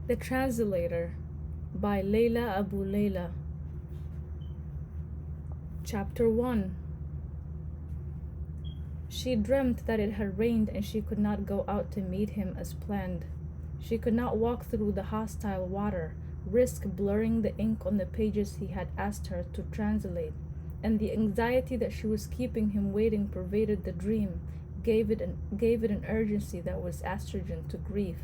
The Translator by Layla Abu Layla. Chapter 1. She dreamt that it had rained and she could not go out to meet him as planned. She could not walk through the hostile water, risk blurring the ink on the pages he had asked her to translate, and the anxiety that she was keeping him waiting pervaded the dream, gave it an urgency that was astringent to grief.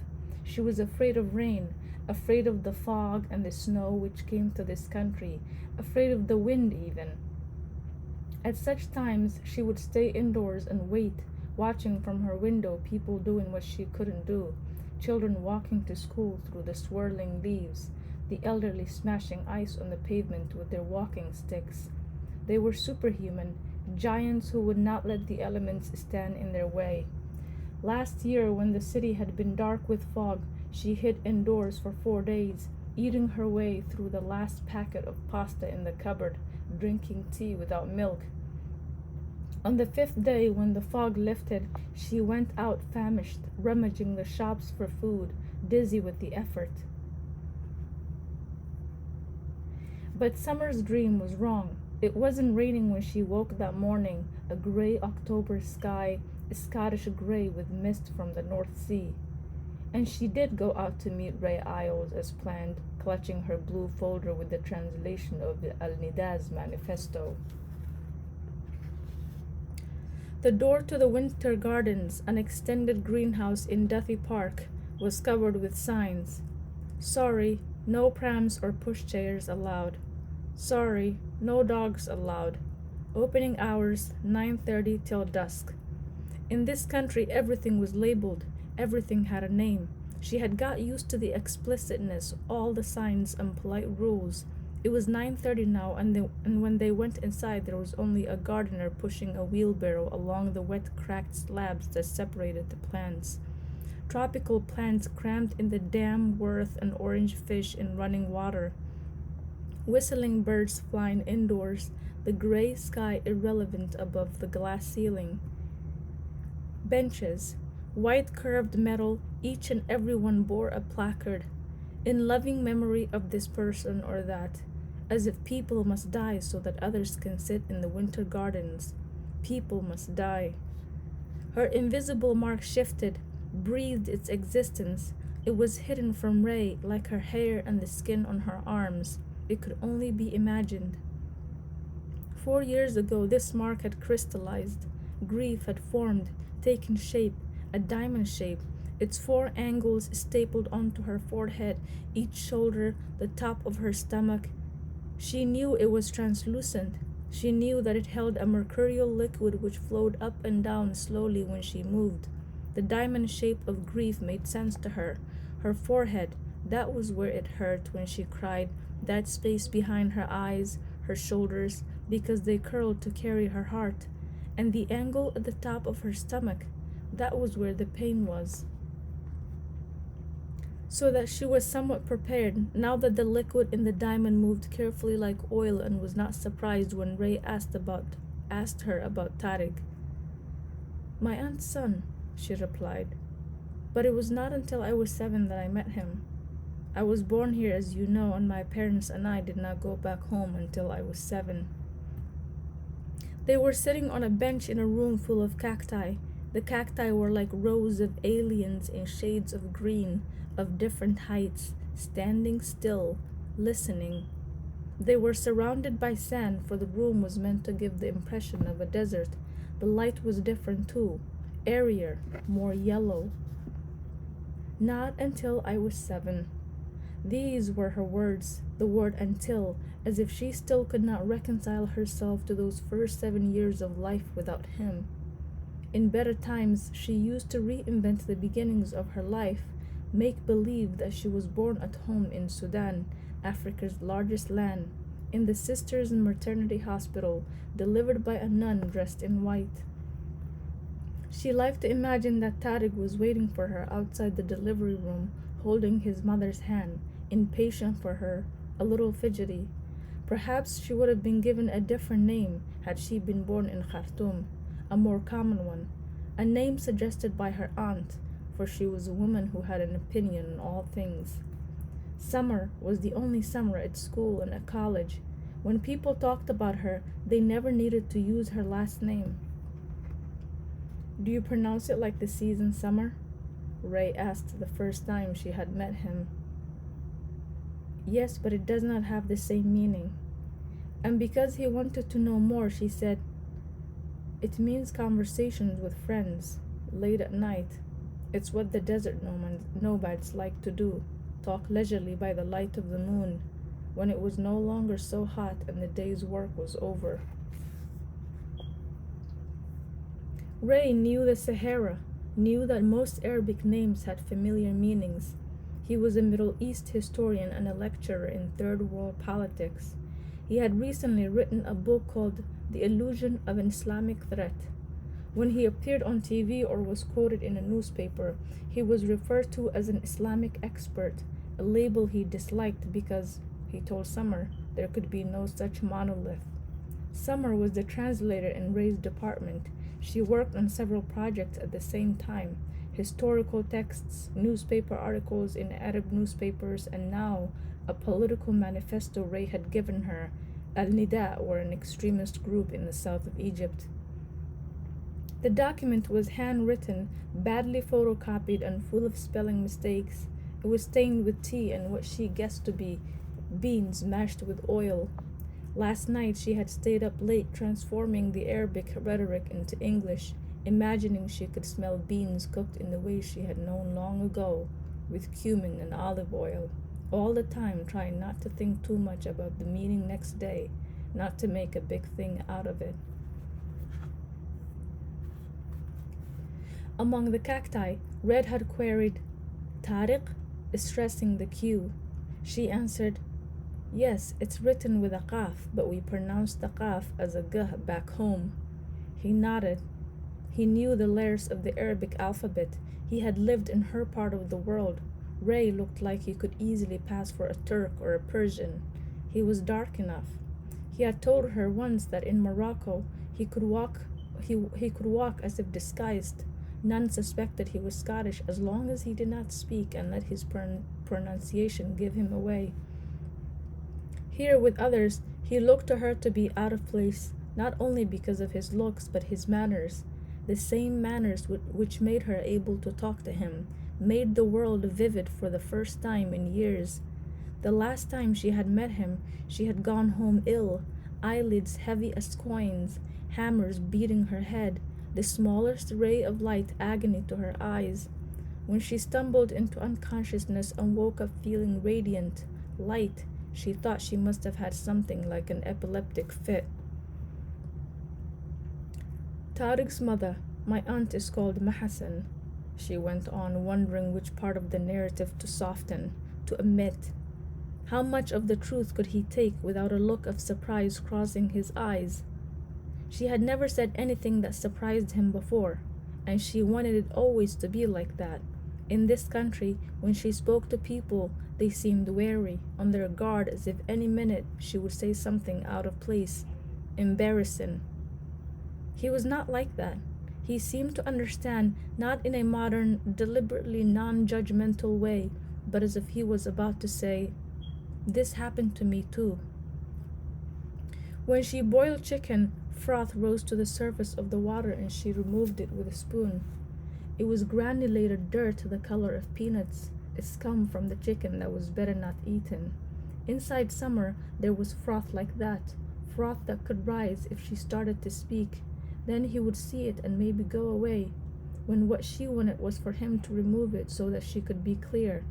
She was afraid of rain, afraid of the fog and the snow which came to this country, afraid of the wind even. At such times she would stay indoors and wait, watching from her window people doing what she couldn't do, children walking to school through the swirling leaves, the elderly smashing ice on the pavement with their walking sticks. They were superhuman, giants who would not let the elements stand in their way. Last year, when the city had been dark with fog, she hid indoors for 4 days, eating her way through the last packet of pasta in the cupboard, drinking tea without milk. On the 5th day, when the fog lifted, she went out famished, rummaging the shops for food, dizzy with the effort. But Summer's dream was wrong. It wasn't raining when she woke that morning, a gray October sky, a Scottish grey with mist from the North Sea. And she did go out to meet Rae as planned, clutching her blue folder with the translation of the Al-Nida's manifesto. The door to the Winter Gardens, an extended greenhouse in Duthie Park, was covered with signs. Sorry, no prams or pushchairs allowed. Sorry, no dogs allowed. Opening hours 9:30 till dusk. In this country everything was labeled, everything had a name. She had got used to the explicitness, all the signs and polite rules. It was 9:30 now, and when they went inside there was only a gardener pushing a wheelbarrow along the wet cracked slabs that separated the plants. Tropical plants crammed in the dam, worth an orange fish in running water. Whistling birds flying indoors, the gray sky irrelevant above the glass ceiling. Benches, white curved metal, each and every one bore a placard, in loving memory of this person or that, as if people must die so that others can sit in the winter gardens. People must die. Her invisible mark shifted, breathed its existence. It was hidden from Rae, like her hair and the skin on her arms. It could only be imagined. 4 years ago this mark had crystallized. Grief had formed, taken shape, a diamond shape, its 4 angles stapled onto her forehead, each shoulder, the top of her stomach. She knew it was translucent. She knew that it held a mercurial liquid which flowed up and down slowly when she moved. The diamond shape of grief made sense to her. Her forehead, that was where it hurt when she cried, that space behind her eyes, her shoulders, because they curled to carry her heart. And the angle at the top of her stomach, that was where the pain was. So that she was somewhat prepared, now that the liquid in the diamond moved carefully like oil, and was not surprised when Rae asked her about Tariq. My aunt's son, she replied. But it was not until I was 7 that I met him. I was born here, as you know, and my parents and I did not go back home until I was 7. They were sitting on a bench in a room full of cacti. The cacti were like rows of aliens in shades of green, of different heights, standing still, listening. They were surrounded by sand, for the room was meant to give the impression of a desert. The light was different too, airier, more yellow. Not until I was 7. These were her words, the word until, as if she still could not reconcile herself to those first 7 years of life without him. In better times, she used to reinvent the beginnings of her life, make believe that she was born at home in Sudan, Africa's largest land, in the Sisters' Maternity Hospital, delivered by a nun dressed in white. She liked to imagine that Tariq was waiting for her outside the delivery room, holding his mother's hand, impatient for her, a little fidgety. Perhaps she would have been given a different name had she been born in Khartoum, a more common one, a name suggested by her aunt, for she was a woman who had an opinion on all things. Sammar was the only Sammar at school and at college. When people talked about her, they never needed to use her last name. Do you pronounce it like the season summer? Rae asked the first time she had met him. Yes, but it does not have the same meaning. And because he wanted to know more, she said, it means conversations with friends, late at night. It's what the desert nomads like to do, talk leisurely by the light of the moon, when it was no longer so hot and the day's work was over. Rae knew the Sahara, knew that most Arabic names had familiar meanings. He was a Middle East historian and a lecturer in Third World politics. He had recently written a book called The Illusion of an Islamic Threat. When he appeared on TV or was quoted in a newspaper, he was referred to as an Islamic expert, a label he disliked because, he told Sammar, there could be no such monolith. Sammar was the translator in Rae's department. She worked on several projects at the same time, historical texts, newspaper articles in Arab newspapers, and now a political manifesto Rae had given her. Al-Nida were an extremist group in the south of Egypt. The document was handwritten, badly photocopied, and full of spelling mistakes. It was stained with tea and what she guessed to be beans mashed with oil. Last night she had stayed up late transforming the Arabic rhetoric into English, imagining she could smell beans cooked in the way she had known long ago, with cumin and olive oil, all the time trying not to think too much about the meeting next day, not to make a big thing out of it. Among the cacti, Red had queried, Tariq, stressing the Q. She answered, yes, it's written with a qaf, but we pronounce the qaf as a g back home. He nodded. He knew the letters of the Arabic alphabet. He had lived in her part of the world. Rae looked like he could easily pass for a Turk or a Persian. He was dark enough. He had told her once that in Morocco he could walk as if disguised. None suspected he was Scottish as long as he did not speak and let his pronunciation give him away. Here with others, he looked to her to be out of place, not only because of his looks but his manners, the same manners which made her able to talk to him, made the world vivid for the first time in years. The last time she had met him, she had gone home ill, eyelids heavy as coins, hammers beating her head, the smallest ray of light agony to her eyes. When she stumbled into unconsciousness and woke up feeling radiant, light, she thought she must have had something like an epileptic fit. Tariq's mother, my aunt, is called Mahasan, she went on, wondering which part of the narrative to soften, to omit. How much of the truth could he take without a look of surprise crossing his eyes? She had never said anything that surprised him before, and she wanted it always to be like that. In this country, when she spoke to people, they seemed wary, on their guard as if any minute she would say something out of place, embarrassing. He was not like that. He seemed to understand, not in a modern, deliberately non-judgmental way, but as if he was about to say, this happened to me too. When she boiled chicken, froth rose to the surface of the water and she removed it with a spoon. It was granulated dirt the color of peanuts, a scum from the chicken that was better not eaten. Inside Sammar, there was froth like that, froth that could rise if she started to speak. Then he would see it and maybe go away, when what she wanted was for him to remove it so that she could be clear.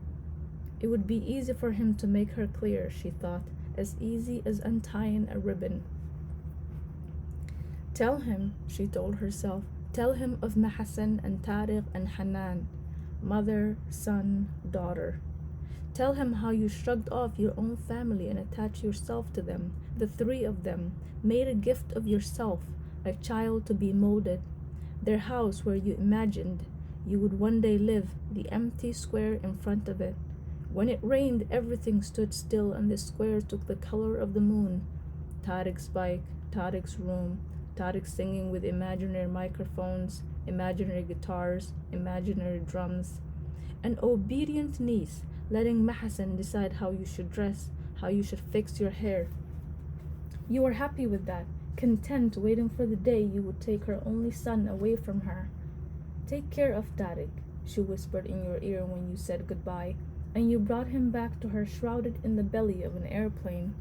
It would be easy for him to make her clear, she thought, as easy as untying a ribbon. Tell him, she told herself, tell him of Mahasan and Tariq and Hanan, mother, son, daughter. Tell him how you shrugged off your own family and attached yourself to them, the three of them, made a gift of yourself, a child to be molded, their house where you imagined you would one day live, the empty square in front of it. When it rained, everything stood still and the square took the color of the moon. Tariq's bike, Tariq's room, Tariq singing with imaginary microphones, imaginary guitars, imaginary drums. An obedient niece, letting Mahasan decide how you should dress, how you should fix your hair. You were happy with that, content waiting for the day you would take her only son away from her. Take care of Tariq, she whispered in your ear when you said goodbye, and you brought him back to her shrouded in the belly of an airplane.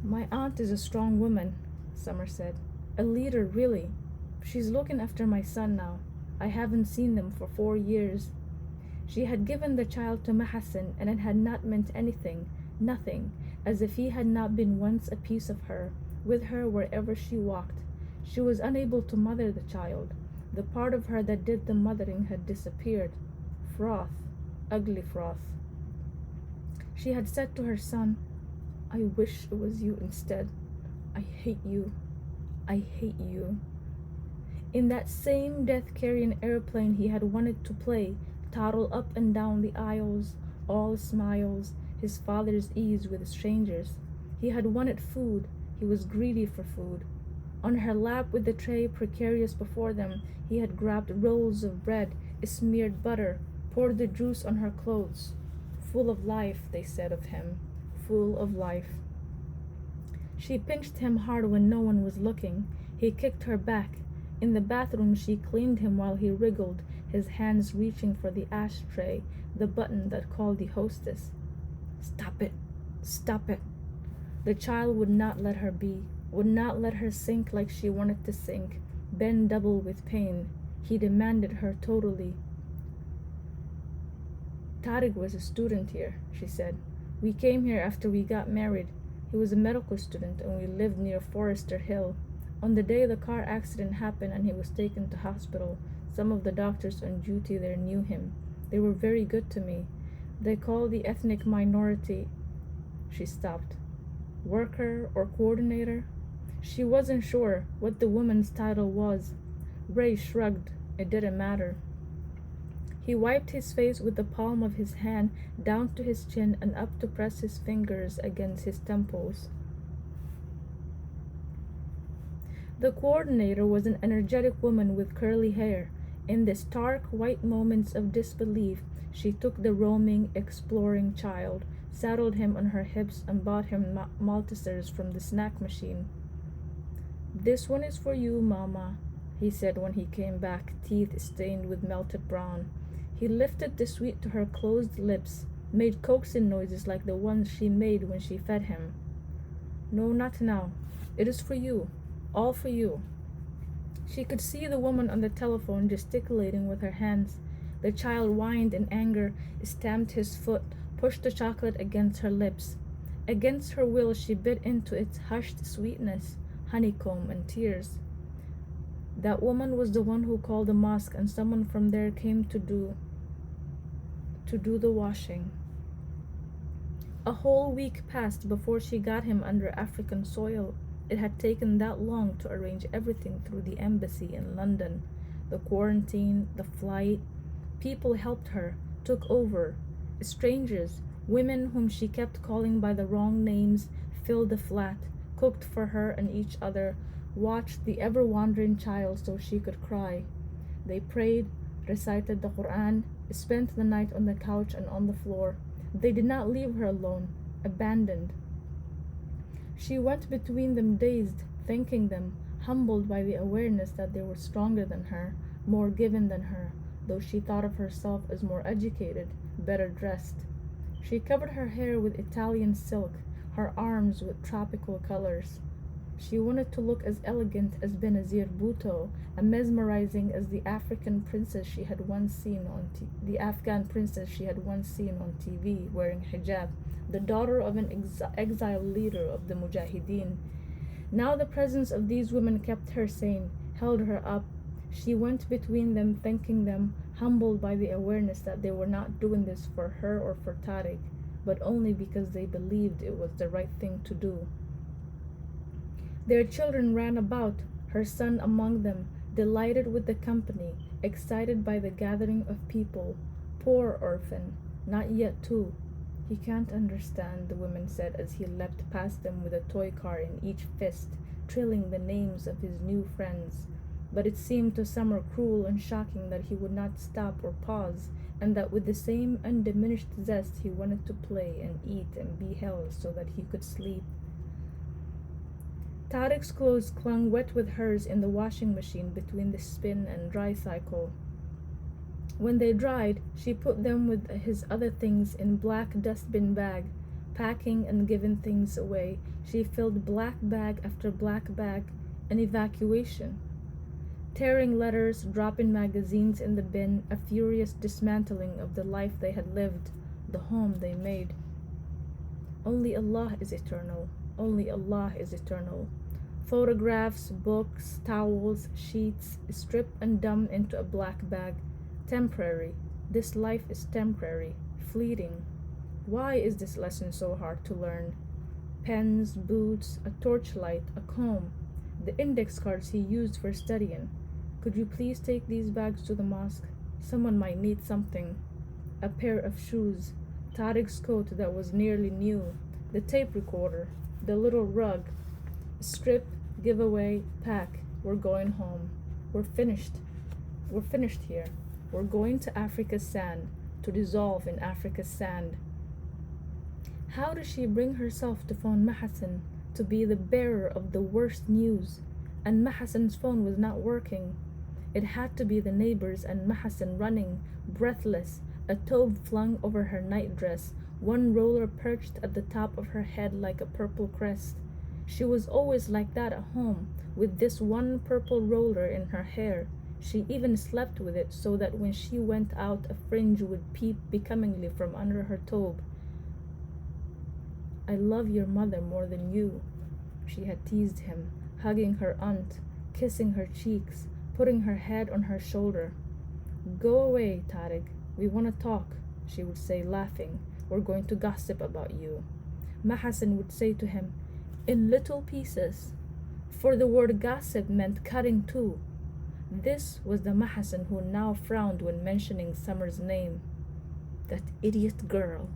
My aunt is a strong woman, Sammar said. A leader, really. She's looking after my son now. I haven't seen them for 4 years. She had given the child to Mahasan, and it had not meant anything, nothing, as if he had not been once a piece of her, with her wherever she walked. She was unable to mother the child. The part of her that did the mothering had disappeared. Froth, ugly froth. She had said to her son, I wish it was you instead. I hate you. I hate you. In that same death-carrying airplane he had wanted to play, toddle up and down the aisles, all smiles, his father's ease with strangers. He had wanted food. He was greedy for food. On her lap with the tray precarious before them, he had grabbed rolls of bread, smeared butter, poured the juice on her clothes. Full of life, they said of him. Full of life. She pinched him hard when no one was looking. He kicked her back. In the bathroom she cleaned him while he wriggled, his hands reaching for the ashtray, the button that called the hostess. Stop it. Stop it. The child would not let her be, would not let her sink like she wanted to sink, bend double with pain. He demanded her totally. Tariq was a student here, she said. We came here after we got married. He was a medical student and we lived near Forester Hill. On the day the car accident happened and he was taken to hospital, some of the doctors on duty there knew him. They were very good to me. They call the ethnic minority. She stopped. Worker or coordinator? She wasn't sure what the woman's title was. Rae shrugged. It didn't matter. He wiped his face with the palm of his hand down to his chin and up to press his fingers against his temples. The coordinator was an energetic woman with curly hair. In the stark white moments of disbelief, she took the roaming, exploring child, saddled him on her hips, and bought him Maltesers from the snack machine. This one is for you, Mama, he said when he came back, teeth stained with melted brown. He lifted the sweet to her closed lips, made coaxing noises like the ones she made when she fed him. No, not now. It is for you. All for you. She could see the woman on the telephone gesticulating with her hands. The child whined in anger, stamped his foot, pushed the chocolate against her lips. Against her will, she bit into its hushed sweetness, honeycomb and tears. That woman was the one who called the mosque, and someone from there came to do the washing. A whole week passed before she got him under African soil. It had taken that long to arrange everything through the embassy in London. The quarantine, the flight. People helped her, took over. Strangers, women whom she kept calling by the wrong names, filled the flat, cooked for her and each other, watched the ever-wandering child so she could cry. They prayed, recited the Quran, spent the night on the couch and on the floor. They did not leave her alone, abandoned. She went between them dazed, thanking them, humbled by the awareness that they were stronger than her, more given than her, though she thought of herself as more educated, better dressed. She covered her hair with Italian silk, her arms with tropical colors. She wanted to look as elegant as Benazir Bhutto, as mesmerizing as the Afghan princess she had once seen on TV, wearing hijab, the daughter of an exiled leader of the Mujahideen. Now the presence of these women kept her sane, held her up. She went between them, thanking them, humbled by the awareness that they were not doing this for her or for Tariq, but only because they believed it was the right thing to do. Their children ran about, her son among them, delighted with the company, excited by the gathering of people. Poor orphan, not yet 2. He can't understand, the women said as he leapt past them with a toy car in each fist, trilling the names of his new friends. But it seemed to Sammar cruel and shocking that he would not stop or pause, and that with the same undiminished zest he wanted to play and eat and be held so that he could sleep. Tariq's clothes clung wet with hers in the washing machine between the spin and dry cycle. When they dried, she put them with his other things in black dustbin bag. Packing and giving things away, she filled black bag after black bag, an evacuation. Tearing letters, dropping magazines in the bin, a furious dismantling of the life they had lived, the home they made. Only Allah is eternal. Only Allah is eternal. Photographs, books, towels, sheets, strip and dump into a black bag. Temporary. This life is temporary, fleeting. Why is this lesson so hard to learn? Pens, boots, a torchlight, a comb, the index cards he used for studying. Could you please take these bags to the mosque? Someone might need something. A pair of shoes, Tariq's coat that was nearly new, the tape recorder, the little rug. Strip, give away, pack. We're going home. We're finished. We're finished here. We're going to Africa's sand, to dissolve in Africa's sand. How does she bring herself to phone Mahasan, to be the bearer of the worst news? And Mahasan's phone was not working. It had to be the neighbors and Mahasan running, breathless, a tobe flung over her nightdress, one roller perched at the top of her head like a purple crest. She was always like that at home, with this one purple roller in her hair. She even slept with it so that when she went out a fringe would peep becomingly from under her tobe. I love your mother more than you, she had teased him, hugging her aunt, kissing her cheeks, putting her head on her shoulder. Go away, Tariq. We want to talk, she would say, laughing. We're going to gossip about you. Mahasan would say to him, in little pieces, for the word gossip meant cutting too. This was the Mahasan who now frowned when mentioning Sammar's name. That idiot girl.